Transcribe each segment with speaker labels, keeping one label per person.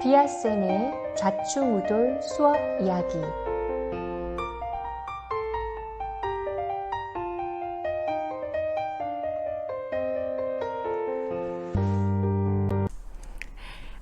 Speaker 1: 비아쌤의 좌충우돌 수업 이야기.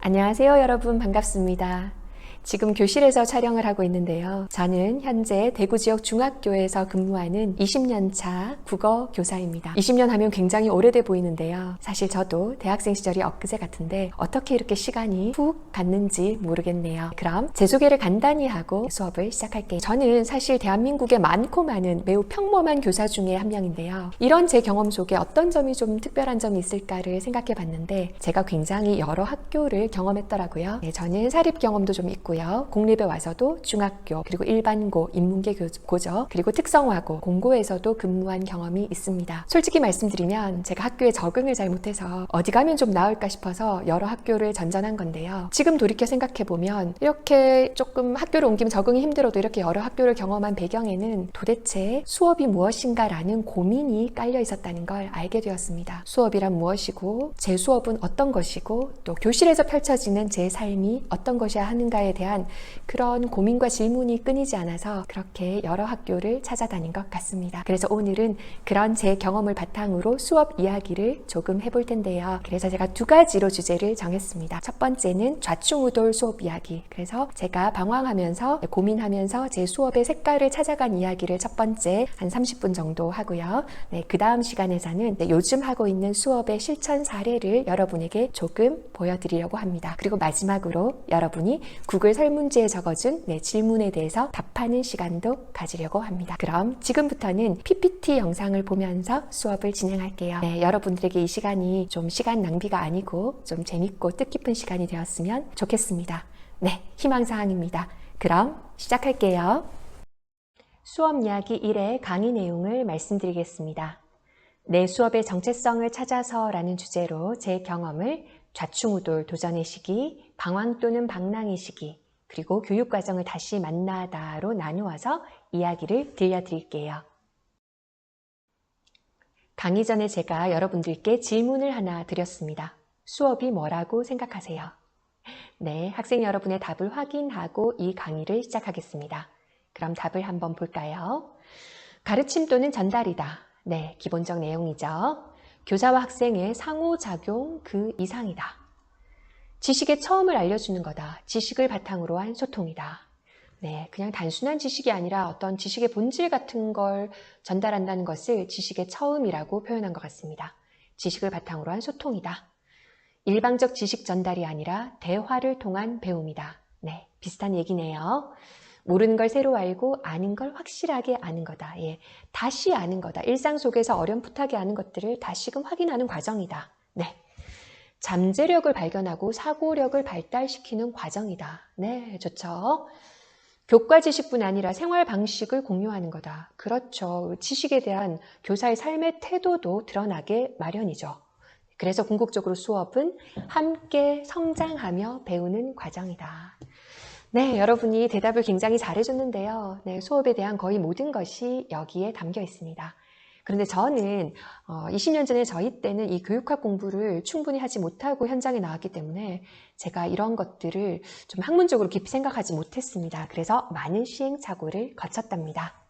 Speaker 1: 안녕하세요 여러분, 반갑습니다. 지금 교실에서 촬영을 하고 있는데요. 저는 현재 대구 지역 중학교에서 근무하는 20년차 국어 교사입니다. 20년 하면 굉장히 오래돼 보이는데요. 사실 저도 대학생 시절이 엊그제 같은데 어떻게 이렇게 시간이 훅 갔는지 모르겠네요. 그럼 제 소개를 간단히 하고 수업을 시작할게요. 저는 사실 대한민국에 많고 많은 매우 평범한 교사 중에 한 명인데요. 이런 제 경험 속에 어떤 점이 좀 특별한 점이 있을까를 생각해 봤는데 제가 굉장히 여러 학교를 경험했더라고요. 저는 사립 경험도 좀 있고 공립에 와서도 중학교, 그리고 일반고, 인문계 고죠, 그리고 특성화고, 공고에서도 근무한 경험이 있습니다. 솔직히 말씀드리면 제가 학교에 적응을 잘 못해서 어디 가면 좀 나을까 싶어서 여러 학교를 전전한 건데요. 지금 돌이켜 생각해보면 이렇게 조금 학교를 옮기면 적응이 힘들어도 이렇게 여러 학교를 경험한 배경에는 도대체 수업이 무엇인가라는 고민이 깔려 있었다는 걸 알게 되었습니다. 수업이란 무엇이고, 제 수업은 어떤 것이고, 또 교실에서 펼쳐지는 제 삶이 어떤 것이야 하는가에 대한 그런 고민과 질문이 끊이지 않아서 그렇게 여러 학교를 찾아다닌 것 같습니다. 그래서 오늘은 그런 제 경험을 바탕으로 수업 이야기를 조금 해볼 텐데요. 그래서 제가 두 가지로 주제를 정했습니다. 첫 번째는 좌충우돌 수업 이야기. 그래서 제가 방황하면서 고민하면서 제 수업의 색깔을 찾아간 이야기를 첫 번째 한 30분 정도 하고요. 그 다음 시간에서는 요즘 하고 있는 수업의 실천 사례를 여러분에게 조금 보여드리려고 합니다. 그리고 마지막으로 여러분이 구글 설문지에 적어준 질문에 대해서 답하는 시간도 가지려고 합니다. 그럼 지금부터는 PPT 영상을 보면서 수업을 진행할게요. 여러분들에게 이 시간이 좀 시간 낭비가 아니고 좀 재밌고 뜻깊은 시간이 되었으면 좋겠습니다. 희망사항입니다. 그럼 시작할게요. 수업 이야기 1의 강의 내용을 말씀드리겠습니다. 내 수업의 정체성을 찾아서 라는 주제로 제 경험을 좌충우돌 도전의 시기, 방황 또는 방랑의 시기, 그리고 교육과정을 다시 만나다로 나누어서 이야기를 들려드릴게요. 강의 전에 제가 여러분들께 질문을 하나 드렸습니다. 수업이 뭐라고 생각하세요? 학생 여러분의 답을 확인하고 이 강의를 시작하겠습니다. 그럼 답을 한번 볼까요? 가르침 또는 전달이다. 기본적 내용이죠. 교사와 학생의 상호작용 그 이상이다. 지식의 처음을 알려주는 거다. 지식을 바탕으로 한 소통이다. 그냥 단순한 지식이 아니라 어떤 지식의 본질 같은 걸 전달한다는 것을 지식의 처음이라고 표현한 것 같습니다. 지식을 바탕으로 한 소통이다. 일방적 지식 전달이 아니라 대화를 통한 배움이다. 비슷한 얘기네요. 모르는 걸 새로 알고 아는 걸 확실하게 아는 거다. 다시 아는 거다. 일상 속에서 어렴풋하게 아는 것들을 다시금 확인하는 과정이다. 잠재력을 발견하고 사고력을 발달시키는 과정이다. 좋죠. 교과 지식뿐 아니라 생활 방식을 공유하는 거다. 그렇죠. 지식에 대한 교사의 삶의 태도도 드러나게 마련이죠. 그래서 궁극적으로 수업은 함께 성장하며 배우는 과정이다. 여러분이 대답을 굉장히 잘해줬는데요. 수업에 대한 거의 모든 것이 여기에 담겨 있습니다. 그런데 저는 20년 전에 저희 때는 이 교육학 공부를 충분히 하지 못하고 현장에 나왔기 때문에 제가 이런 것들을 좀 학문적으로 깊이 생각하지 못했습니다. 그래서 많은 시행착오를 거쳤답니다.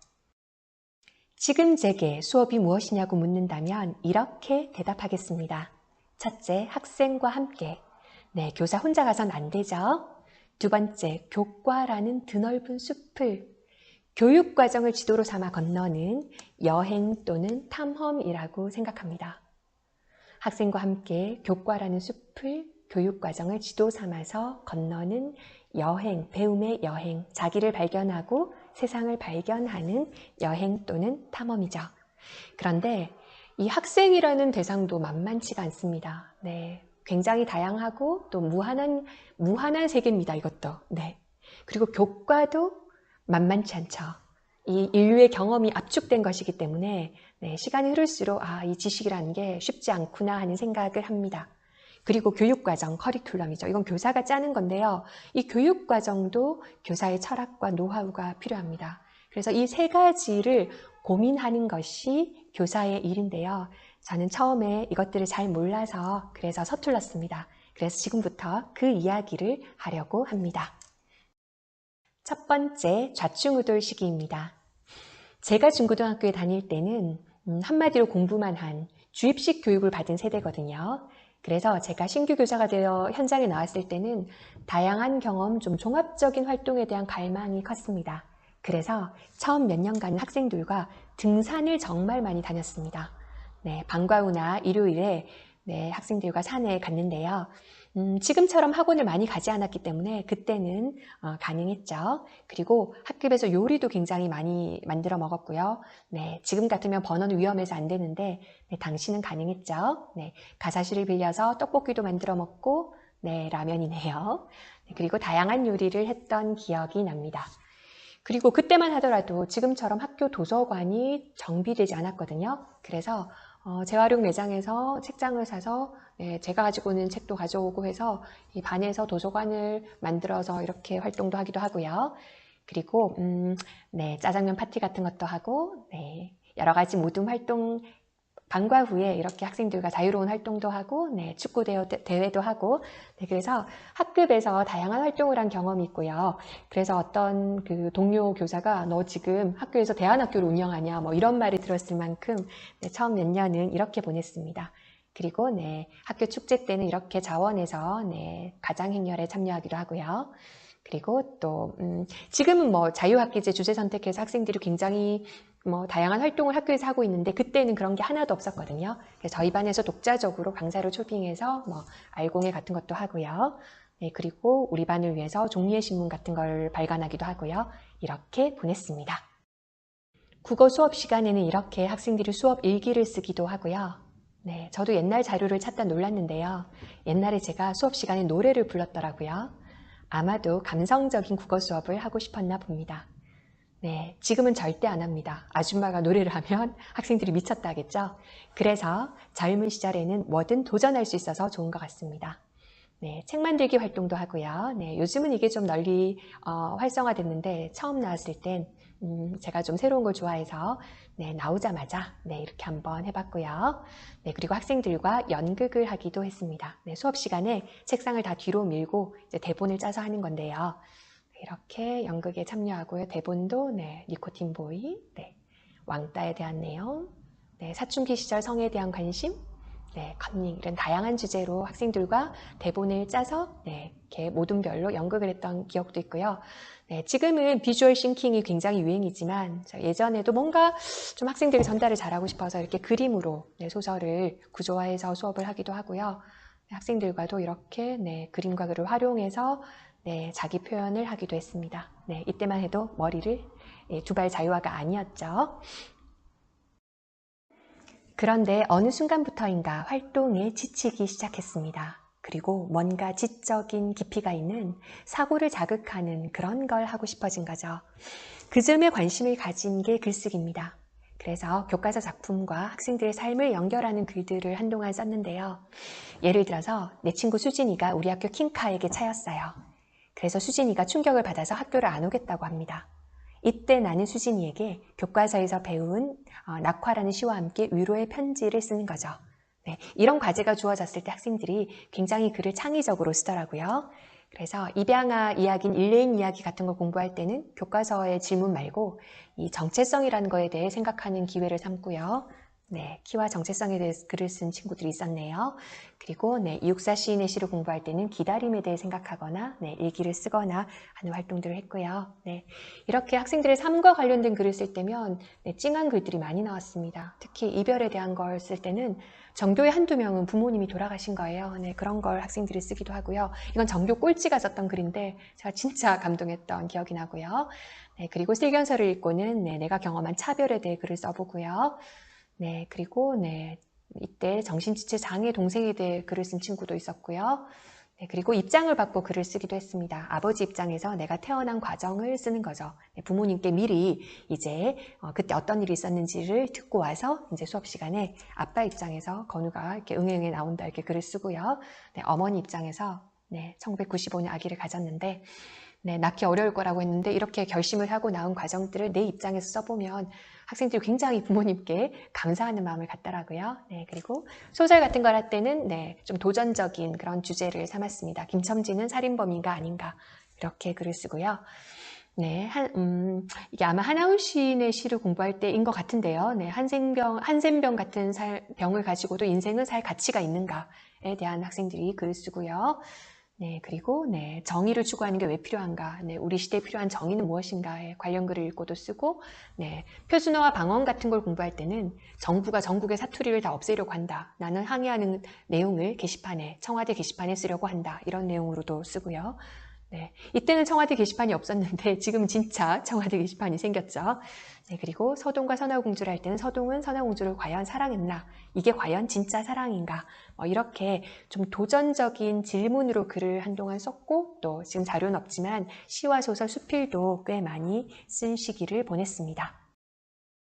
Speaker 1: 지금 제게 수업이 무엇이냐고 묻는다면 이렇게 대답하겠습니다. 첫째, 학생과 함께. 교사 혼자 가선 안 되죠. 두 번째, 교과라는 드넓은 숲을 교육과정을 지도로 삼아 건너는 여행 또는 탐험이라고 생각합니다. 학생과 함께 교과라는 숲을 교육과정을 지도 삼아서 건너는 여행, 배움의 여행, 자기를 발견하고 세상을 발견하는 여행 또는 탐험이죠. 그런데 이 학생이라는 대상도 만만치가 않습니다. 굉장히 다양하고 또 무한한 세계입니다. 이것도. 그리고 교과도 만만치 않죠. 이 인류의 경험이 압축된 것이기 때문에 시간이 흐를수록 이 지식이라는 게 쉽지 않구나 하는 생각을 합니다. 그리고 교육과정, 커리큘럼이죠. 이건 교사가 짜는 건데요. 이 교육과정도 교사의 철학과 노하우가 필요합니다. 그래서 이 세 가지를 고민하는 것이 교사의 일인데요. 저는 처음에 이것들을 잘 몰라서 그래서 서툴렀습니다. 그래서 지금부터 그 이야기를 하려고 합니다. 첫 번째, 좌충우돌 시기입니다. 제가 중고등학교에 다닐 때는 한마디로 공부만 한 주입식 교육을 받은 세대거든요. 그래서 제가 신규 교사가 되어 현장에 나왔을 때는 다양한 경험, 좀 종합적인 활동에 대한 갈망이 컸습니다. 그래서 처음 몇 년간은 학생들과 등산을 정말 많이 다녔습니다. 네, 방과 후나 일요일에 네, 학생들과 산에 갔는데요. 지금처럼 학원을 많이 가지 않았기 때문에 그때는 가능했죠. 그리고 학급에서 요리도 굉장히 많이 만들어 먹었고요. 네, 지금 같으면 번원 위험해서 안 되는데 네, 당시는 가능했죠. 네, 가사실을 빌려서 떡볶이도 만들어 먹고 네, 라면이네요. 네, 그리고 다양한 요리를 했던 기억이 납니다. 그리고 그때만 하더라도 지금처럼 학교 도서관이 정비되지 않았거든요. 그래서 재활용 매장에서 책장을 사서 네, 제가 가지고 있는 책도 가져오고 해서 이 반에서 도서관을 만들어서 이렇게 활동도 하기도 하고요. 그리고 네, 짜장면 파티 같은 것도 하고 네, 여러 가지 모둠 활동 방과 후에 이렇게 학생들과 자유로운 활동도 하고 네, 축구 대회도 하고 네, 그래서 학급에서 다양한 활동을 한 경험이 있고요. 그래서 어떤 그 동료 교사가 너 지금 학교에서 대안학교를 운영하냐 뭐 이런 말을 들었을 만큼 네, 처음 몇 년은 이렇게 보냈습니다. 그리고 네, 학교 축제 때는 이렇게 자원에서 네, 가장행렬에 참여하기도 하고요. 그리고 또 지금은 뭐 자유학기제 주제 선택해서 학생들이 굉장히 뭐 다양한 활동을 학교에서 하고 있는데 그때는 그런 게 하나도 없었거든요. 그래서 저희 반에서 독자적으로 강사를 초빙해서 뭐 알공회 같은 것도 하고요. 네, 그리고 우리 반을 위해서 종이의 신문 같은 걸 발간하기도 하고요. 이렇게 보냈습니다. 국어 수업 시간에는 이렇게 학생들이 수업 일기를 쓰기도 하고요. 네, 저도 옛날 자료를 찾다 놀랐는데요. 옛날에 제가 수업 시간에 노래를 불렀더라고요. 아마도 감성적인 국어 수업을 하고 싶었나 봅니다. 네, 지금은 절대 안 합니다. 아줌마가 노래를 하면 학생들이 미쳤다 하겠죠? 그래서 젊은 시절에는 뭐든 도전할 수 있어서 좋은 것 같습니다. 네, 책 만들기 활동도 하고요. 네, 요즘은 이게 좀 널리 활성화됐는데 처음 나왔을 땐 제가 좀 새로운 걸 좋아해서 네, 나오자마자 네, 이렇게 한번 해봤고요. 네, 그리고 학생들과 연극을 하기도 했습니다. 네, 수업 시간에 책상을 다 뒤로 밀고 이제 대본을 짜서 하는 건데요. 이렇게 연극에 참여하고요. 대본도 네, 니코틴 보이, 네, 왕따에 대한 내용, 네, 사춘기 시절 성에 대한 관심, 네, 컨닝 이런 다양한 주제로 학생들과 대본을 짜서 네, 이렇게 모둠별로 연극을 했던 기억도 있고요. 네, 지금은 비주얼 싱킹이 굉장히 유행이지만 예전에도 뭔가 좀 학생들이 전달을 잘하고 싶어서 이렇게 그림으로 네, 소설을 구조화해서 수업을 하기도 하고요. 네, 학생들과도 이렇게 네, 그림과 글을 활용해서 네, 자기 표현을 하기도 했습니다. 네, 이때만 해도 머리를 두발 자유화가 아니었죠. 그런데 어느 순간부터인가 활동에 지치기 시작했습니다. 그리고 뭔가 지적인 깊이가 있는 사고를 자극하는 그런 걸 하고 싶어진 거죠. 그 점에 관심을 가진 게 글쓰기입니다. 그래서 교과서 작품과 학생들의 삶을 연결하는 글들을 한동안 썼는데요. 예를 들어서 내 친구 수진이가 우리 학교 킹카에게 차였어요. 그래서 수진이가 충격을 받아서 학교를 안 오겠다고 합니다. 이때 나는 수진이에게 교과서에서 배운 낙화라는 시와 함께 위로의 편지를 쓰는 거죠. 네, 이런 과제가 주어졌을 때 학생들이 굉장히 글을 창의적으로 쓰더라고요. 그래서 입양아 이야기인 일레인 이야기 같은 걸 공부할 때는 교과서의 질문 말고 이 정체성이라는 거에 대해 생각하는 기회를 삼고요. 네, 키와 정체성에 대해서 글을 쓴 친구들이 있었네요. 그리고 네, 이육사 시인의 시를 공부할 때는 기다림에 대해 생각하거나 네, 일기를 쓰거나 하는 활동들을 했고요. 네, 이렇게 학생들의 삶과 관련된 글을 쓸 때면 네, 찡한 글들이 많이 나왔습니다. 특히 이별에 대한 걸 쓸 때는 전교의 한두 명은 부모님이 돌아가신 거예요. 네, 그런 걸 학생들이 쓰기도 하고요. 이건 전교 꼴찌가 썼던 글인데 제가 진짜 감동했던 기억이 나고요. 네, 그리고 실견서를 읽고는 네, 내가 경험한 차별에 대해 글을 써보고요. 네, 그리고 네, 이때 정신지체 장애 동생에 대해 글을 쓴 친구도 있었고요. 네, 그리고 입장을 받고 글을 쓰기도 했습니다. 아버지 입장에서 내가 태어난 과정을 쓰는 거죠. 네, 부모님께 미리 이제 그때 어떤 일이 있었는지를 듣고 와서 이제 수업 시간에 아빠 입장에서 건우가 이렇게 응애응애 나온다 이렇게 글을 쓰고요. 네, 어머니 입장에서 네, 1995년 아기를 가졌는데 네, 낳기 어려울 거라고 했는데 이렇게 결심을 하고 낳은 과정들을 내 입장에서 써보면 학생들이 굉장히 부모님께 감사하는 마음을 갖더라고요. 네, 그리고 소설 같은 걸 할 때는 네, 좀 도전적인 그런 주제를 삼았습니다. 김첨지는 살인범인가 아닌가 이렇게 글을 쓰고요. 네, 이게 아마 하나훈 시인의 시를 공부할 때인 것 같은데요. 네, 한센병 같은 병을 가지고도 인생은 살 가치가 있는가에 대한 학생들이 글을 쓰고요. 네, 그리고 네, 정의를 추구하는 게 왜 필요한가? 네, 우리 시대에 필요한 정의는 무엇인가에 관련 글을 읽고도 쓰고, 네, 표준어와 방언 같은 걸 공부할 때는 정부가 전국의 사투리를 다 없애려고 한다. 나는 항의하는 내용을 게시판에, 청와대 게시판에 쓰려고 한다. 이런 내용으로도 쓰고요. 네, 이때는 청와대 게시판이 없었는데 지금 진짜 청와대 게시판이 생겼죠. 네, 그리고 서동과 선화공주를 할 때는 서동은 선화공주를 과연 사랑했나? 이게 과연 진짜 사랑인가? 이렇게 좀 도전적인 질문으로 글을 한동안 썼고 또 지금 자료는 없지만 시와 소설 수필도 꽤 많이 쓴 시기를 보냈습니다.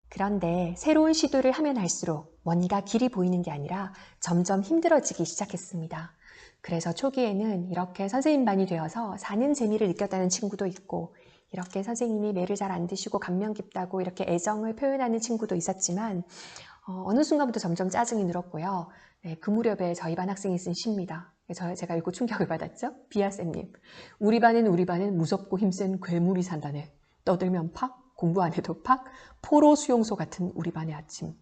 Speaker 1: 그런데 새로운 시도를 하면 할수록 뭔가 길이 보이는 게 아니라 점점 힘들어지기 시작했습니다. 그래서 초기에는 이렇게 선생님 반이 되어서 사는 재미를 느꼈다는 친구도 있고 이렇게 선생님이 매를 잘 안 드시고 감명 깊다고 이렇게 애정을 표현하는 친구도 있었지만 어느 순간부터 점점 짜증이 늘었고요. 네, 그 무렵에 저희 반 학생이 쓴 시입니다. 제가 읽고 충격을 받았죠. 비아쌤님. 우리 반은 무섭고 힘센 괴물이 산다네. 떠들면 팍, 공부 안 해도 팍, 포로 수용소 같은 우리 반의 아침.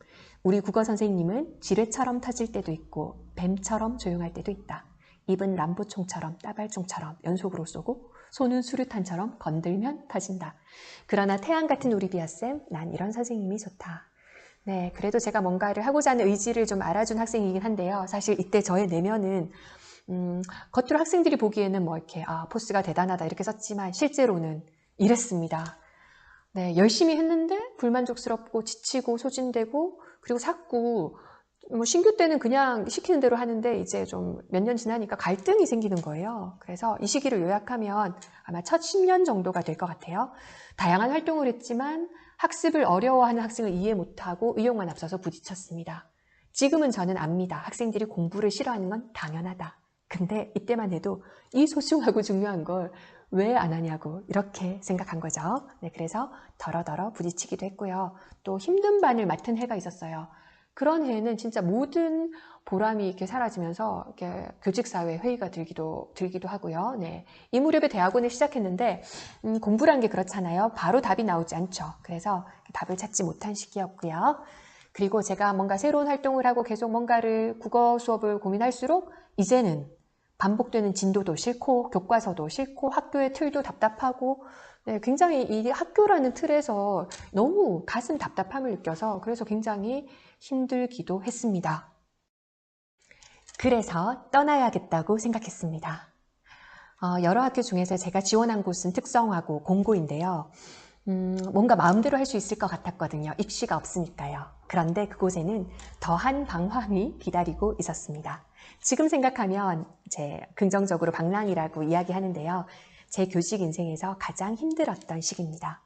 Speaker 1: 우리 국어 선생님은 지뢰처럼 터질 때도 있고 뱀처럼 조용할 때도 있다. 입은 람보총처럼 따발총처럼 연속으로 쏘고 손은 수류탄처럼 건들면 터진다. 그러나 태양 같은 우리 비아쌤, 난 이런 선생님이 좋다. 네, 그래도 제가 뭔가를 하고자 하는 의지를 좀 알아준 학생이긴 한데요. 사실 이때 저의 내면은 겉으로 학생들이 보기에는 뭐 이렇게 포스가 대단하다 이렇게 썼지만 실제로는 이랬습니다. 네, 열심히 했는데 불만족스럽고 지치고 소진되고 그리고 자꾸 신규 때는 그냥 시키는 대로 하는데 이제 좀 몇 년 지나니까 갈등이 생기는 거예요. 그래서 이 시기를 요약하면 아마 첫 10년 정도가 될 것 같아요. 다양한 활동을 했지만 학습을 어려워하는 학생을 이해 못하고 의욕만 앞서서 부딪혔습니다. 지금은 저는 압니다. 학생들이 공부를 싫어하는 건 당연하다. 근데 이때만 해도 이 소중하고 중요한 걸 왜 안 하냐고 이렇게 생각한 거죠. 네, 그래서 더러더러 부딪히기도 했고요. 또 힘든 반을 맡은 해가 있었어요. 그런 해에는 진짜 모든 보람이 이렇게 사라지면서 이렇게 교직사회 회의가 들기도 하고요. 네. 이 무렵에 대학원을 시작했는데 공부란 게 그렇잖아요. 바로 답이 나오지 않죠. 그래서 답을 찾지 못한 시기였고요. 그리고 제가 뭔가 새로운 활동을 하고 계속 뭔가를 국어 수업을 고민할수록 이제는 반복되는 진도도 싫고 교과서도 싫고 학교의 틀도 답답하고 네, 굉장히 이 학교라는 틀에서 너무 가슴 답답함을 느껴서 그래서 굉장히 힘들기도 했습니다. 그래서 떠나야겠다고 생각했습니다. 여러 학교 중에서 제가 지원한 곳은 특성화고 공고인데요. 뭔가 마음대로 할 수 있을 것 같았거든요. 입시가 없으니까요. 그런데 그곳에는 더한 방황이 기다리고 있었습니다. 지금 생각하면 긍정적으로 방랑이라고 이야기하는데요. 제 교직 인생에서 가장 힘들었던 시기입니다.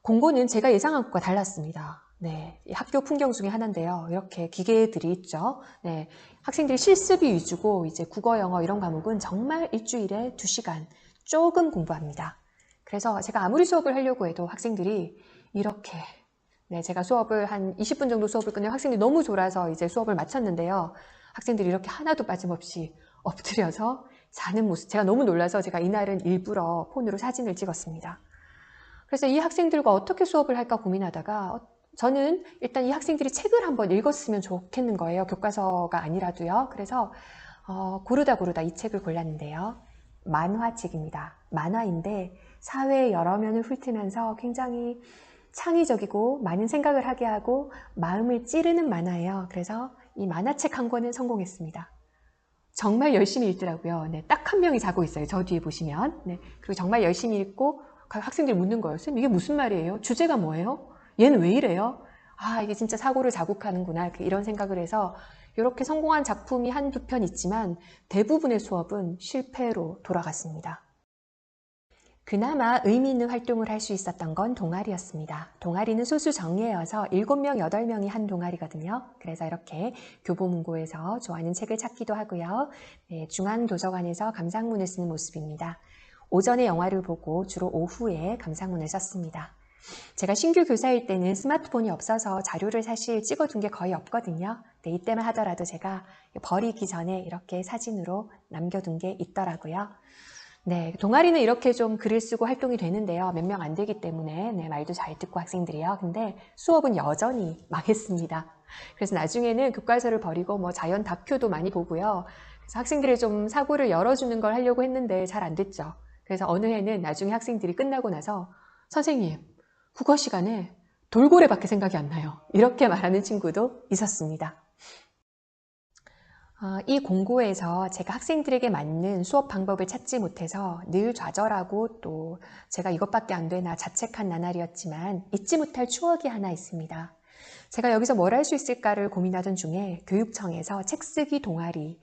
Speaker 1: 공고는 제가 예상한 것과 달랐습니다. 네, 학교 풍경 중에 하나인데요. 이렇게 기계들이 있죠. 네, 학생들이 실습이 위주고 이제 국어, 영어 이런 과목은 정말 일주일에 2시간 조금 공부합니다. 그래서 제가 아무리 수업을 하려고 해도 학생들이 이렇게 제가 수업을 한 20분 정도 수업을 끝내면 학생들이 너무 졸아서 이제 수업을 마쳤는데요. 학생들이 이렇게 하나도 빠짐없이 엎드려서 자는 모습 제가 너무 놀라서 제가 이날은 일부러 폰으로 사진을 찍었습니다. 그래서 이 학생들과 어떻게 수업을 할까 고민하다가 저는 일단 이 학생들이 책을 한번 읽었으면 좋겠는 거예요. 교과서가 아니라도요. 그래서 고르다 이 책을 골랐는데요. 만화책입니다. 만화인데 사회의 여러 면을 훑으면서 굉장히 창의적이고 많은 생각을 하게 하고 마음을 찌르는 만화예요. 그래서 이 만화책 한 권은 성공했습니다. 정말 열심히 읽더라고요. 네, 딱 한 명이 자고 있어요. 저 뒤에 보시면. 네, 그리고 정말 열심히 읽고 학생들이 묻는 거예요. 선생님 이게 무슨 말이에요? 주제가 뭐예요? 얘는 왜 이래요? 이게 진짜 사고를 자극하는구나. 이런 생각을 해서 이렇게 성공한 작품이 한두 편 있지만 대부분의 수업은 실패로 돌아갔습니다. 그나마 의미 있는 활동을 할 수 있었던 건 동아리였습니다. 동아리는 소수 정예여서 7명, 8명이 한 동아리거든요. 그래서 이렇게 교보문고에서 좋아하는 책을 찾기도 하고요. 네, 중앙도서관에서 감상문을 쓰는 모습입니다. 오전에 영화를 보고 주로 오후에 감상문을 썼습니다. 제가 신규 교사일 때는 스마트폰이 없어서 자료를 사실 찍어둔 게 거의 없거든요. 근데 이때만 하더라도 제가 버리기 전에 이렇게 사진으로 남겨둔 게 있더라고요. 네, 동아리는 이렇게 좀 글을 쓰고 활동이 되는데요. 몇 명 안 되기 때문에 말도 잘 듣고 학생들이요. 근데 수업은 여전히 망했습니다. 그래서 나중에는 교과서를 버리고 자연 다큐도 많이 보고요. 그래서 학생들이 좀 사고를 열어주는 걸 하려고 했는데 잘 안 됐죠. 그래서 어느 해는 나중에 학생들이 끝나고 나서 선생님, 국어 시간에 돌고래밖에 생각이 안 나요. 이렇게 말하는 친구도 있었습니다. 이 공고에서 제가 학생들에게 맞는 수업 방법을 찾지 못해서 늘 좌절하고 또 제가 이것밖에 안 되나 자책한 나날이었지만 잊지 못할 추억이 하나 있습니다. 제가 여기서 뭘 할 수 있을까를 고민하던 중에 교육청에서 책쓰기 동아리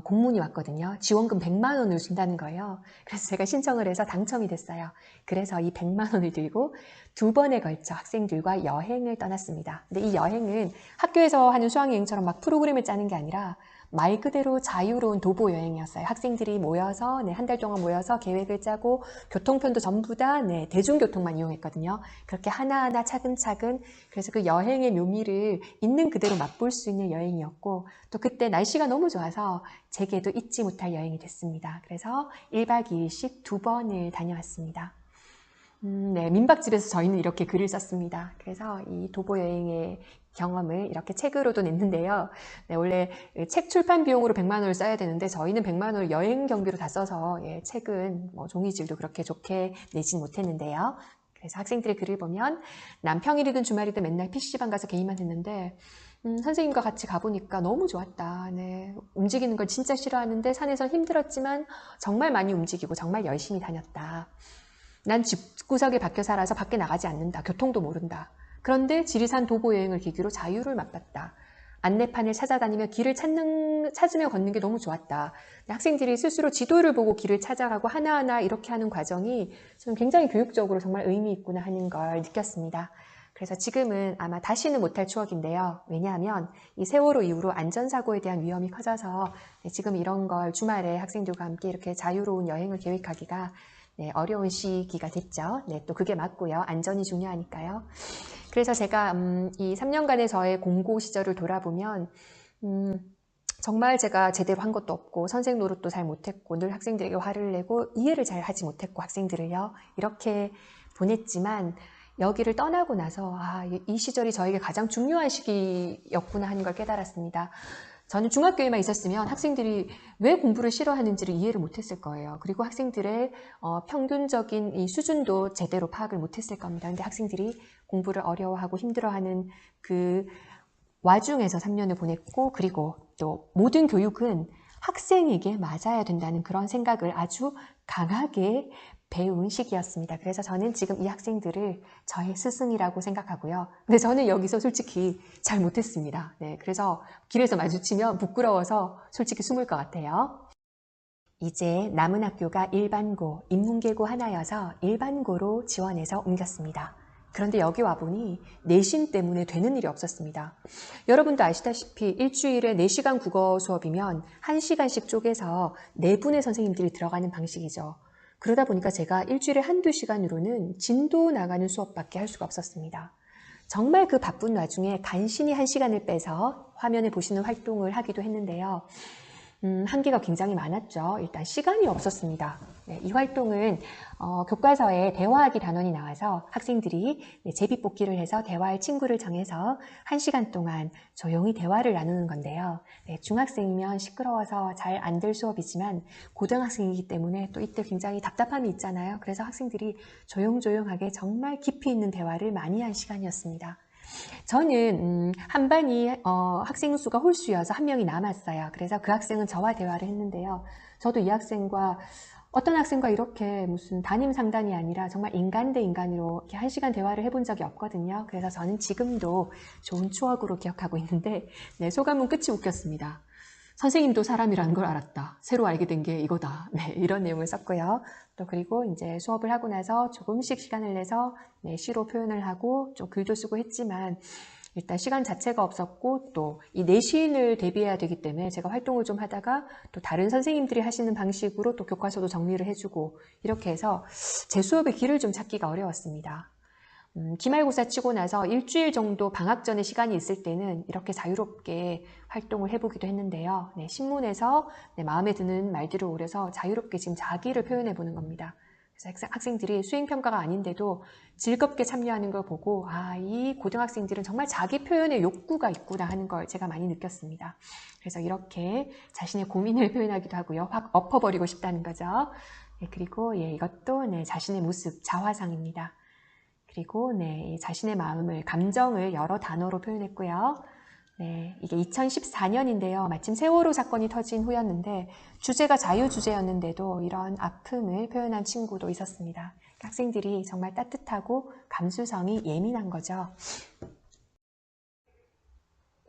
Speaker 1: 공문이 왔거든요. 지원금 100만 원을 준다는 거예요. 그래서 제가 신청을 해서 당첨이 됐어요. 그래서 이 100만 원을 들고 2번에 걸쳐 학생들과 여행을 떠났습니다. 근데 이 여행은 학교에서 하는 수학여행처럼 막 프로그램을 짜는 게 아니라 말 그대로 자유로운 도보 여행이었어요. 학생들이 모여서 한 달 동안 모여서 계획을 짜고 교통편도 전부 다 대중교통만 이용했거든요. 그렇게 하나하나 차근차근 그래서 그 여행의 묘미를 있는 그대로 맛볼 수 있는 여행이었고 또 그때 날씨가 너무 좋아서 제게도 잊지 못할 여행이 됐습니다. 그래서 1박 2일씩 2번을 다녀왔습니다. 네, 민박집에서 저희는 이렇게 글을 썼습니다. 그래서 이 도보 여행의 경험을 이렇게 책으로도 냈는데요. 네, 원래 책 출판 비용으로 100만 원을 써야 되는데 저희는 100만 원을 여행 경비로 다 써서 책은 종이질도 그렇게 좋게 내진 못했는데요. 그래서 학생들의 글을 보면 난 평일이든 주말이든 맨날 PC방 가서 게임만 했는데 선생님과 같이 가보니까 너무 좋았다. 네, 움직이는 걸 진짜 싫어하는데 산에선 힘들었지만 정말 많이 움직이고 정말 열심히 다녔다. 난 집구석에 박혀 살아서 밖에 나가지 않는다. 교통도 모른다. 그런데 지리산 도보 여행을 계기로 자유를 맛봤다. 안내판을 찾아다니며 길을 찾으며 걷는 게 너무 좋았다. 학생들이 스스로 지도를 보고 길을 찾아가고 하나하나 이렇게 하는 과정이 저는 굉장히 교육적으로 정말 의미 있구나 하는 걸 느꼈습니다. 그래서 지금은 아마 다시는 못할 추억인데요. 왜냐하면 이 세월호 이후로 안전사고에 대한 위험이 커져서 지금 이런 걸 주말에 학생들과 함께 이렇게 자유로운 여행을 계획하기가 어려운 시기가 됐죠. 또 그게 맞고요. 안전이 중요하니까요. 그래서 제가 이 3년간의 저의 공고 시절을 돌아보면 정말 제가 제대로 한 것도 없고 선생 노릇도 잘 못했고 늘 학생들에게 화를 내고 이해를 잘 하지 못했고 학생들을요. 이렇게 보냈지만 여기를 떠나고 나서 이 시절이 저에게 가장 중요한 시기였구나 하는 걸 깨달았습니다. 저는 중학교에만 있었으면 학생들이 왜 공부를 싫어하는지를 이해를 못했을 거예요. 그리고 학생들의 평균적인 이 수준도 제대로 파악을 못했을 겁니다. 근데 학생들이 공부를 어려워하고 힘들어하는 그 와중에서 3년을 보냈고 그리고 또 모든 교육은 학생에게 맞아야 된다는 그런 생각을 아주 강하게 배운 시기였습니다. 그래서 저는 지금 이 학생들을 저의 스승이라고 생각하고요. 근데 저는 여기서 솔직히 잘 못했습니다. 그래서 길에서 마주치면 부끄러워서 솔직히 숨을 것 같아요. 이제 남은 학교가 일반고, 인문계고 하나여서 일반고로 지원해서 옮겼습니다. 그런데 여기 와보니 내신 때문에 되는 일이 없었습니다. 여러분도 아시다시피 일주일에 4시간 국어 수업이면 1시간씩 쪼개서 4분의 선생님들이 들어가는 방식이죠. 그러다 보니까 제가 일주일에 1~2시간으로는 진도 나가는 수업밖에 할 수가 없었습니다. 정말 그 바쁜 와중에 간신히 1시간을 빼서 화면에 보시는 활동을 하기도 했는데요. 한계가 굉장히 많았죠. 일단 시간이 없었습니다. 이 활동은 교과서에 대화하기 단원이 나와서 학생들이 제비뽑기를 해서 대화할 친구를 정해서 1시간 동안 조용히 대화를 나누는 건데요. 중학생이면 시끄러워서 잘 안 될 수업이지만 고등학생이기 때문에 또 이때 굉장히 답답함이 있잖아요. 그래서 학생들이 조용조용하게 정말 깊이 있는 대화를 많이 한 시간이었습니다. 저는 한 반이 학생 수가 홀수여서 한 명이 남았어요. 그래서 그 학생은 저와 대화를 했는데요. 저도 이 학생과 어떤 학생과 이렇게 무슨 담임 상담이 아니라 정말 인간 대 인간으로 이렇게 1시간 대화를 해본 적이 없거든요. 그래서 저는 지금도 좋은 추억으로 기억하고 있는데 소감은 끝이 웃겼습니다. 선생님도 사람이라는 걸 알았다. 새로 알게 된 게 이거다. 이런 내용을 썼고요. 또 그리고 이제 수업을 하고 나서 조금씩 시간을 내서 시로 표현을 하고 좀 글도 쓰고 했지만 일단 시간 자체가 없었고 또 이 내신을 대비해야 되기 때문에 제가 활동을 좀 하다가 또 다른 선생님들이 하시는 방식으로 또 교과서도 정리를 해주고 이렇게 해서 제 수업의 길을 좀 찾기가 어려웠습니다. 기말고사 치고 나서 일주일 정도 방학 전에 시간이 있을 때는 이렇게 자유롭게 활동을 해보기도 했는데요. 네, 신문에서 마음에 드는 말들을 오려서 자유롭게 지금 자기를 표현해 보는 겁니다. 그래서 학생들이 수행평가가 아닌데도 즐겁게 참여하는 걸 보고 이 고등학생들은 정말 자기 표현의 욕구가 있구나 하는 걸 제가 많이 느꼈습니다. 그래서 이렇게 자신의 고민을 표현하기도 하고요. 확 엎어버리고 싶다는 거죠. 네, 그리고 이것도 자신의 모습, 자화상입니다. 그리고 자신의 마음을, 감정을 여러 단어로 표현했고요. 이게 2014년인데요. 마침 세월호 사건이 터진 후였는데 주제가 자유주제였는데도 이런 아픔을 표현한 친구도 있었습니다. 학생들이 정말 따뜻하고 감수성이 예민한 거죠.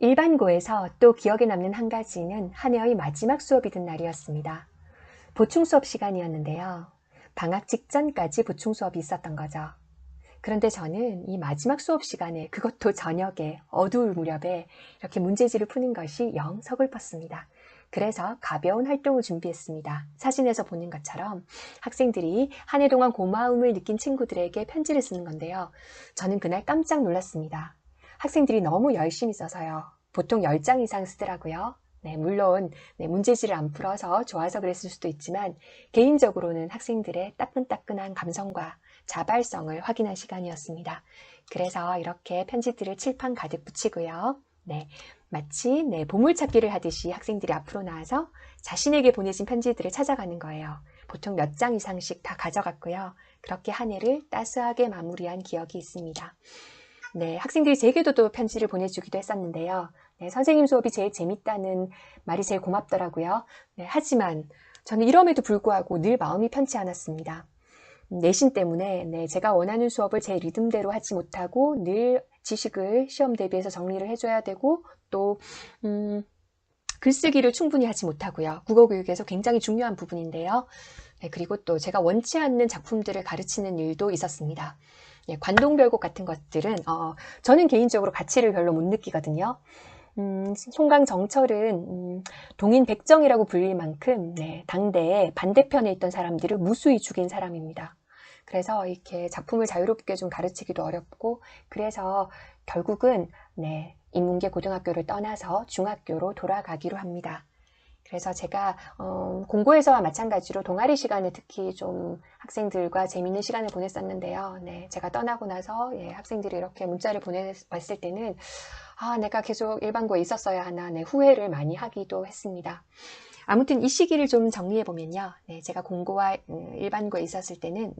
Speaker 1: 일반고에서 또 기억에 남는 한 가지는 한 해의 마지막 수업이던 날이었습니다. 보충 수업 시간이었는데요. 방학 직전까지 보충 수업이 있었던 거죠. 그런데 저는 이 마지막 수업 시간에, 그것도 저녁에 어두울 무렵에 이렇게 문제지를 푸는 것이 영 서글펐습니다. 그래서 가벼운 활동을 준비했습니다. 사진에서 보는 것처럼 학생들이 한 해 동안 고마움을 느낀 친구들에게 편지를 쓰는 건데요. 저는 그날 깜짝 놀랐습니다. 학생들이 너무 열심히 써서요. 보통 10장 이상 쓰더라고요. 물론 문제지를 안 풀어서 좋아서 그랬을 수도 있지만 개인적으로는 학생들의 따끈따끈한 감성과 자발성을 확인한 시간이었습니다. 그래서 이렇게 편지들을 칠판 가득 붙이고요. 마치 보물찾기를 하듯이 학생들이 앞으로 나와서 자신에게 보내진 편지들을 찾아가는 거예요. 보통 몇 장 이상씩 다 가져갔고요. 그렇게 한 해를 따스하게 마무리한 기억이 있습니다. 학생들이 제게도 또 편지를 보내주기도 했었는데요. 선생님 수업이 제일 재밌다는 말이 제일 고맙더라고요. 하지만 저는 이럼에도 불구하고 늘 마음이 편치 않았습니다. 내신 때문에 제가 원하는 수업을 제 리듬대로 하지 못하고 늘 지식을 시험 대비해서 정리를 해줘야 되고 또 글쓰기를 충분히 하지 못하고요. 국어교육에서 굉장히 중요한 부분인데요. 그리고 또 제가 원치 않는 작품들을 가르치는 일도 있었습니다. 관동별곡 같은 것들은 저는 개인적으로 가치를 별로 못 느끼거든요. 송강정철은 동인 백정이라고 불릴 만큼 당대에 반대편에 있던 사람들을 무수히 죽인 사람입니다. 그래서 이렇게 작품을 자유롭게 좀 가르치기도 어렵고 그래서 결국은 인문계 고등학교를 떠나서 중학교로 돌아가기로 합니다. 그래서 제가 공고에서와 마찬가지로 동아리 시간에 특히 좀 학생들과 재미있는 시간을 보냈었는데요. 제가 떠나고 나서 학생들이 이렇게 문자를 보내왔을 때는 내가 계속 일반고에 있었어야 하나 후회를 많이 하기도 했습니다. 아무튼 이 시기를 좀 정리해보면요. 제가 공고와 일반고에 있었을 때는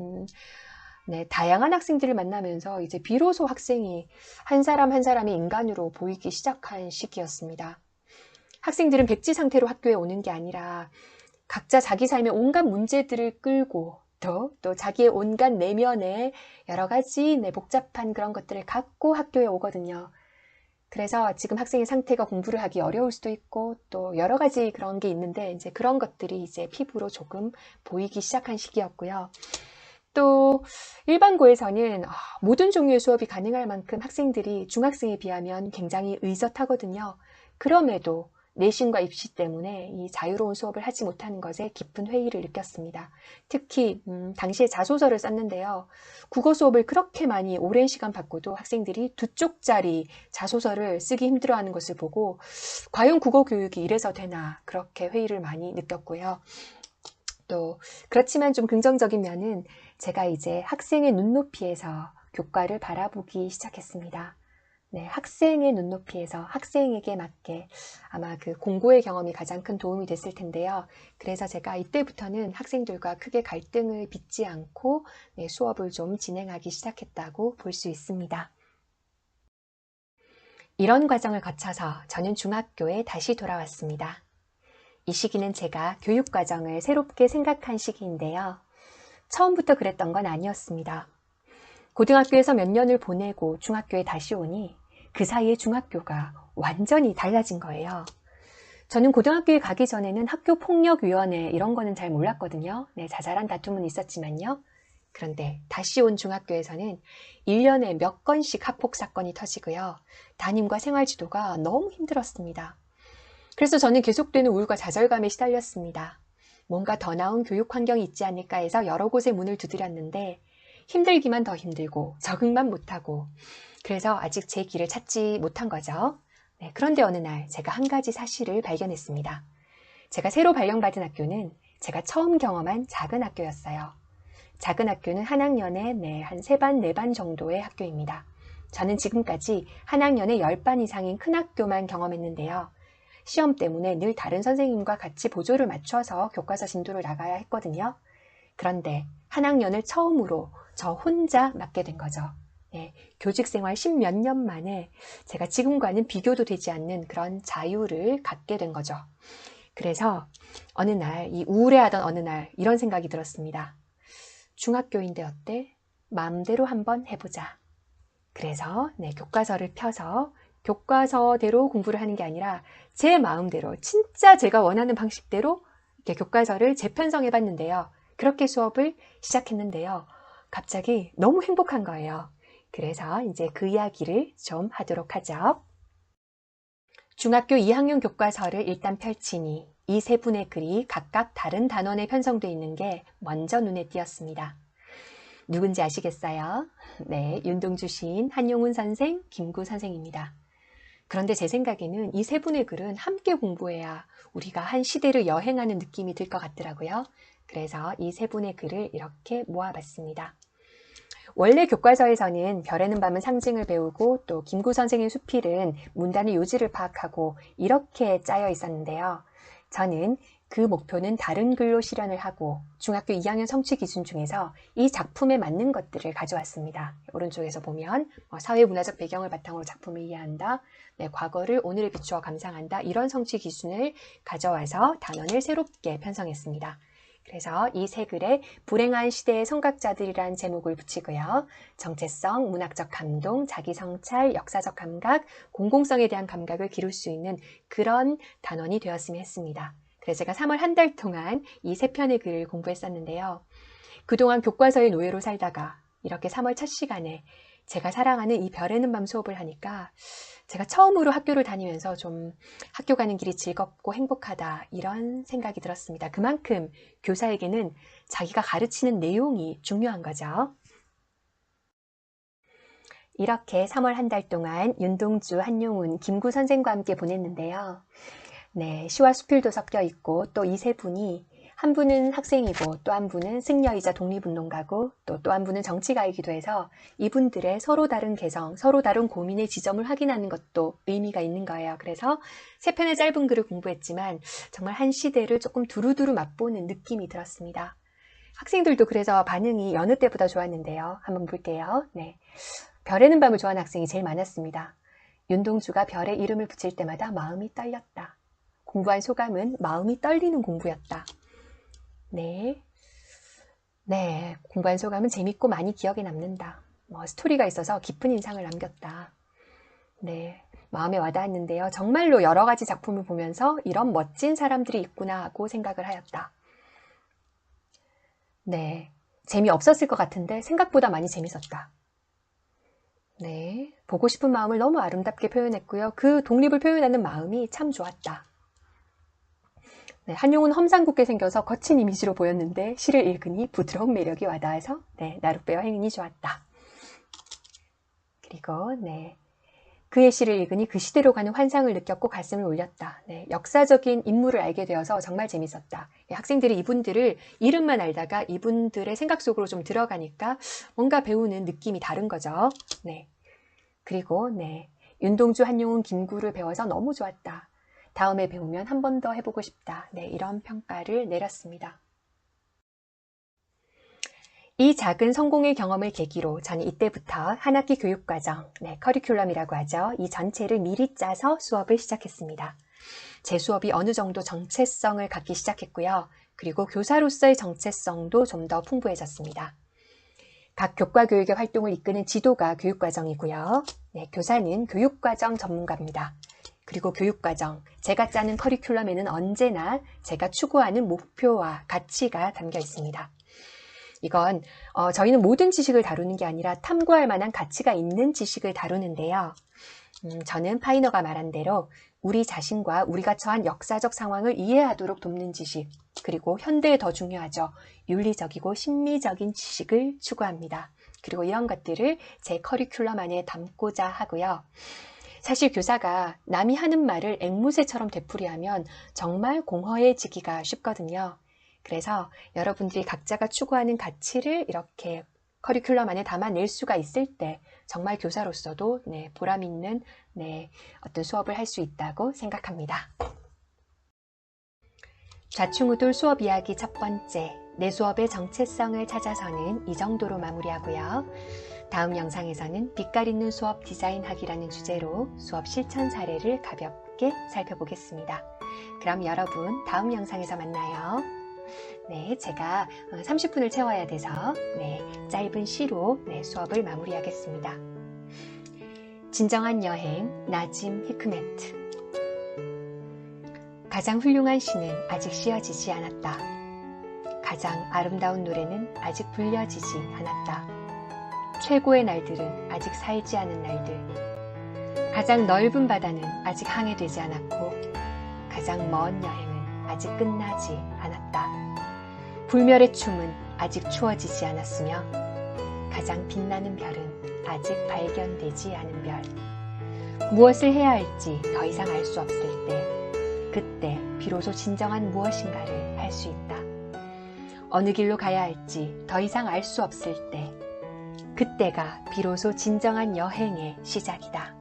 Speaker 1: 다양한 학생들을 만나면서 이제 비로소 학생이 한 사람 한 사람이 인간으로 보이기 시작한 시기였습니다. 학생들은 백지 상태로 학교에 오는 게 아니라 각자 자기 삶의 온갖 문제들을 끌고 또 자기의 온갖 내면에 여러 가지 복잡한 그런 것들을 갖고 학교에 오거든요. 그래서 지금 학생의 상태가 공부를 하기 어려울 수도 있고 또 여러 가지 그런 게 있는데 이제 그런 것들이 이제 피부로 조금 보이기 시작한 시기였고요. 또 일반고에서는 모든 종류의 수업이 가능할 만큼 학생들이 중학생에 비하면 굉장히 의젓하거든요. 그럼에도 내신과 입시 때문에 이 자유로운 수업을 하지 못하는 것에 깊은 회의를 느꼈습니다. 특히 당시에 자소서를 썼는데요. 국어 수업을 그렇게 많이 오랜 시간 받고도 학생들이 2쪽짜리 자소서를 쓰기 힘들어하는 것을 보고 과연 국어 교육이 이래서 되나 그렇게 회의를 많이 느꼈고요. 또 그렇지만 좀 긍정적인 면은 제가 이제 학생의 눈높이에서 교과를 바라보기 시작했습니다. 학생의 눈높이에서 학생에게 맞게 아마 그 공고의 경험이 가장 큰 도움이 됐을 텐데요. 그래서 제가 이때부터는 학생들과 크게 갈등을 빚지 않고 수업을 좀 진행하기 시작했다고 볼 수 있습니다. 이런 과정을 거쳐서 저는 중학교에 다시 돌아왔습니다. 이 시기는 제가 교육과정을 새롭게 생각한 시기인데요. 처음부터 그랬던 건 아니었습니다. 고등학교에서 몇 년을 보내고 중학교에 다시 오니 그 사이에 중학교가 완전히 달라진 거예요. 저는 고등학교에 가기 전에는 학교폭력위원회 이런 거는 잘 몰랐거든요. 자잘한 다툼은 있었지만요. 그런데 다시 온 중학교에서는 1년에 몇 건씩 학폭 사건이 터지고요. 담임과 생활지도가 너무 힘들었습니다. 그래서 저는 계속되는 우울과 좌절감에 시달렸습니다. 뭔가 더 나은 교육 환경이 있지 않을까 해서 여러 곳에 문을 두드렸는데 힘들기만 더 힘들고 적응만 못하고 그래서 아직 제 길을 찾지 못한 거죠. 네, 그런데 어느 날 제가 한 가지 사실을 발견했습니다. 제가 새로 발령받은 학교는 제가 처음 경험한 작은 학교였어요. 작은 학교는 한 학년에 한 3반, 4반 정도의 학교입니다. 저는 지금까지 한 학년에 10반 이상인 큰 학교만 경험했는데요. 시험 때문에 늘 다른 선생님과 같이 보조를 맞춰서 교과서 진도를 나가야 했거든요. 그런데 한 학년을 처음으로 저 혼자 맡게 된 거죠. 네, 교직 생활 10몇 년 만에 제가 지금과는 비교도 되지 않는 그런 자유를 갖게 된 거죠. 그래서 어느 날, 이 우울해하던 어느 날 이런 생각이 들었습니다. 중학교인데 어때? 마음대로 한번 해보자. 그래서 교과서를 펴서 교과서대로 공부를 하는 게 아니라 제 마음대로 진짜 제가 원하는 방식대로 이렇게 교과서를 재편성해 봤는데요. 그렇게 수업을 시작했는데요. 갑자기 너무 행복한 거예요. 그래서 이제 그 이야기를 좀 하도록 하죠. 중학교 2학년 교과서를 일단 펼치니 이 세 분의 글이 각각 다른 단원에 편성되어 있는 게 먼저 눈에 띄었습니다. 누군지 아시겠어요? 네, 윤동주 시인, 한용운 선생, 김구 선생입니다. 그런데 제 생각에는 이 세 분의 글은 함께 공부해야 우리가 한 시대를 여행하는 느낌이 들 것 같더라고요. 그래서 이 세 분의 글을 이렇게 모아봤습니다. 원래 교과서에서는 별에는 밤은 상징을 배우고 또 김구 선생의 수필은 문단의 요지를 파악하고 이렇게 짜여 있었는데요. 저는 그 목표는 다른 글로 실현을 하고 중학교 2학년 성취 기준 중에서 이 작품에 맞는 것들을 가져왔습니다. 오른쪽에서 보면 사회문화적 배경을 바탕으로 작품을 이해한다, 과거를 오늘에 비추어 감상한다, 이런 성취 기준을 가져와서 단원을 새롭게 편성했습니다. 그래서 이 세 글에 불행한 시대의 성각자들이란 제목을 붙이고요. 정체성, 문학적 감동, 자기 성찰, 역사적 감각, 공공성에 대한 감각을 기를 수 있는 그런 단원이 되었으면 했습니다. 그래서 제가 3월 한 달 동안 이 세 편의 글을 공부했었는데요. 그동안 교과서의 노예로 살다가 이렇게 3월 첫 시간에 제가 사랑하는 이 별에는 밤 수업을 하니까 제가 처음으로 학교를 다니면서 좀 학교 가는 길이 즐겁고 행복하다 이런 생각이 들었습니다. 그만큼 교사에게는 자기가 가르치는 내용이 중요한 거죠. 이렇게 3월 한 달 동안 윤동주, 한용운, 김구 선생과 함께 보냈는데요. 네, 시와 수필도 섞여 있고 또 이 세 분이 한 분은 학생이고 또 한 분은 승려이자 독립운동가고 또 한 분은 정치가이기도 해서 이분들의 서로 다른 개성, 서로 다른 고민의 지점을 확인하는 것도 의미가 있는 거예요. 그래서 세 편의 짧은 글을 공부했지만 정말 한 시대를 조금 두루두루 맛보는 느낌이 들었습니다. 학생들도 그래서 반응이 여느 때보다 좋았는데요. 한번 볼게요. 네, 별에는 밤을 좋아하는 학생이 제일 많았습니다. 윤동주가 별의 이름을 붙일 때마다 마음이 떨렸다. 공부한 소감은 마음이 떨리는 공부였다. 네, 공부한 소감은 재밌고 많이 기억에 남는다. 스토리가 있어서 깊은 인상을 남겼다. 네, 마음에 와닿았는데요. 정말로 여러 가지 작품을 보면서 이런 멋진 사람들이 있구나 하고 생각을 하였다. 네, 재미없었을 것 같은데 생각보다 많이 재밌었다. 네, 보고 싶은 마음을 너무 아름답게 표현했고요. 그 독립을 표현하는 마음이 참 좋았다. 네, 한용운 험상궂게 생겨서 거친 이미지로 보였는데 시를 읽으니 부드러운 매력이 와닿아서 나룻배와 행인이 좋았다. 그리고 그의 시를 읽으니 그 시대로 가는 환상을 느꼈고 가슴을 울렸다. 역사적인 인물을 알게 되어서 정말 재밌었다. 학생들이 이분들을 이름만 알다가 이분들의 생각 속으로 좀 들어가니까 뭔가 배우는 느낌이 다른 거죠. 그리고 윤동주, 한용운, 김구를 배워서 너무 좋았다. 다음에 배우면 한 번 더 해보고 싶다. 이런 평가를 내렸습니다. 이 작은 성공의 경험을 계기로 저는 이때부터 한 학기 교육과정, 커리큘럼이라고 하죠. 이 전체를 미리 짜서 수업을 시작했습니다. 제 수업이 어느 정도 정체성을 갖기 시작했고요. 그리고 교사로서의 정체성도 좀 더 풍부해졌습니다. 각 교과 교육의 활동을 이끄는 지도가 교육과정이고요. 교사는 교육과정 전문가입니다. 그리고 교육과정, 제가 짜는 커리큘럼에는 언제나 제가 추구하는 목표와 가치가 담겨 있습니다. 이건 저희는 모든 지식을 다루는 게 아니라 탐구할 만한 가치가 있는 지식을 다루는데요. 저는 파이너가 말한 대로 우리 자신과 우리가 처한 역사적 상황을 이해하도록 돕는 지식, 그리고 현대에 더 중요하죠. 윤리적이고 심리적인 지식을 추구합니다. 그리고 이런 것들을 제 커리큘럼 안에 담고자 하고요. 사실 교사가 남이 하는 말을 앵무새처럼 되풀이하면 정말 공허해지기가 쉽거든요. 그래서 여러분들이 각자가 추구하는 가치를 이렇게 커리큘럼 안에 담아낼 수가 있을 때 정말 교사로서도 보람 있는 어떤 수업을 할 수 있다고 생각합니다. 좌충우돌 수업 이야기 첫 번째, 내 수업의 정체성을 찾아서는 이 정도로 마무리하고요. 다음 영상에서는 빛깔 있는 수업 디자인하기라는 주제로 수업 실천 사례를 가볍게 살펴보겠습니다. 그럼 여러분 다음 영상에서 만나요. 제가 30분을 채워야 돼서 짧은 시로 수업을 마무리하겠습니다. 진정한 여행, 나짐 히크메트. 가장 훌륭한 시는 아직 씌어지지 않았다. 가장 아름다운 노래는 아직 불려지지 않았다. 최고의 날들은 아직 살지 않은 날들. 가장 넓은 바다는 아직 항해되지 않았고, 가장 먼 여행은 아직 끝나지 않았다. 불멸의 춤은 아직 추워지지 않았으며, 가장 빛나는 별은 아직 발견되지 않은 별. 무엇을 해야 할지 더 이상 알 수 없을 때, 그때 비로소 진정한 무엇인가를 할 수 있다. 어느 길로 가야 할지 더 이상 알 수 없을 때, 그때가 비로소 진정한 여행의 시작이다.